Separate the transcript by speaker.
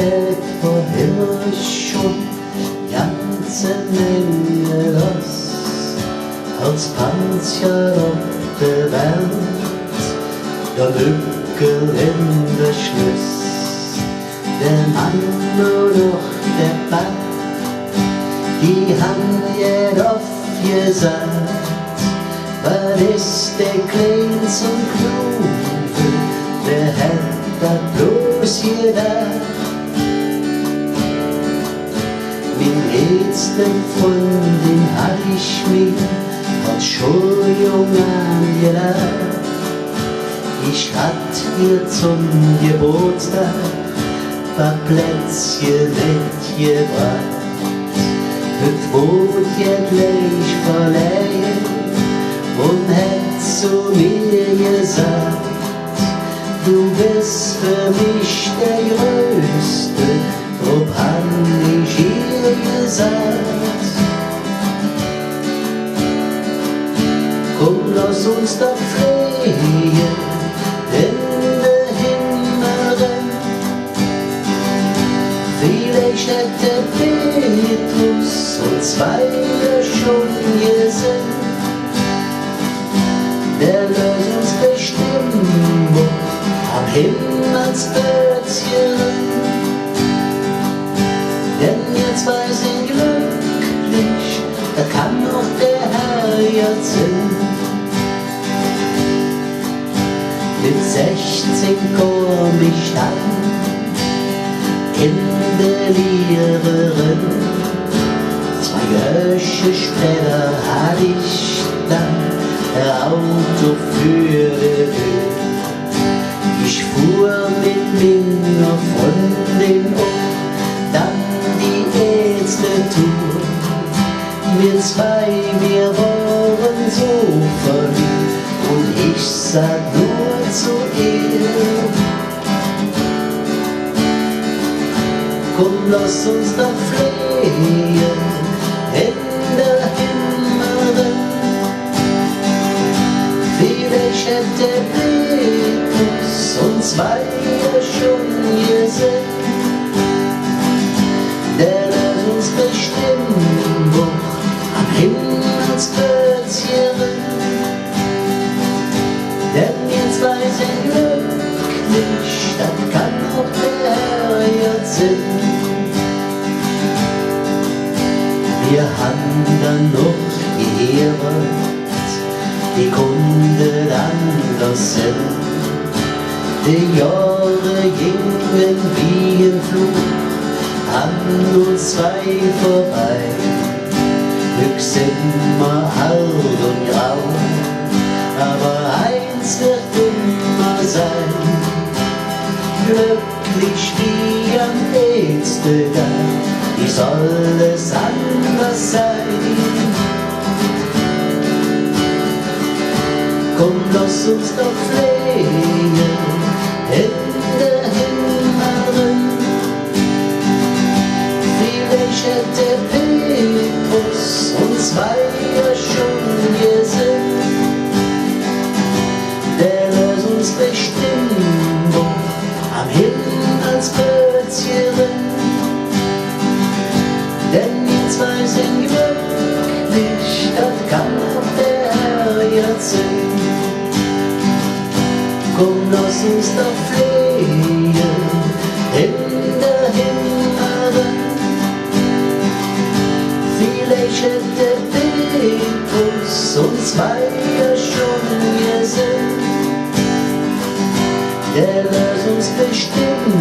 Speaker 1: etwa immer schon ganze Menge los, als Panzer auf der Welt, der Lücke in der Schluss, der Mann nur noch der Ball, die haben jedoch gesagt, was ist der Klein zum Knufe, der hat das bloß gedacht. Min letzte Freundin hab ich mir als schon angedacht. Ich hatt ihr zum Geburtstag paar Plätzchen mitgebracht. Heute wurde ihr gleich verleihen und hat zu mir gesagt, du bist für mich der Größte, drum hab ich ihr gesagt. Komm, lass uns doch fliehen in den Himmel rennen. Vielleicht hat der Petrus uns beide schon gesehen. Der löst uns bestimmt am Himmelsbötzchen. Denn wir zwei sind glücklich, da kann noch der Herr jetzt hin. Mit 16 komm ich dann in der Lehrerin. 2 Jahre später hatte ich dann ein Auto für die Höhe. Ich fuhr mit meiner Freundin dann die erste Tour. Wir zwei, wir waren so verliebt und ich sag nur zu ihr, komm, lass uns doch fliehen in der Himmel. Vielleicht hat der Petrus uns beide schon gesehen. Der lässt uns bestimmt noch am Himmelsbötzchen. Denn wir zwei sind glücklich, das kann auch der Herr jetzt sehen. Wir haben dann noch geheiratet, die Kunde anders sind. Die Jahre gingen wie im Flug an uns zwei vorbei. Glück sind wir alt und grau, aber eins wird immer sein, glücklich wie am letzten Tag, wie soll es anders sein? Komm, lass uns doch fliehen in der Himmel. Vielleicht hat der Petrus uns beide schon gesehen. Der lässt uns bestimmt am Himmelsbötzchen. Denn wir zwei sind glücklich, das kann auch der Herr jetzt sehen. Komm, lass uns doch fliehen in der Himmel. Vielleicht hat der Petrus uns beide schon gesehen. Der lässt uns bestimmt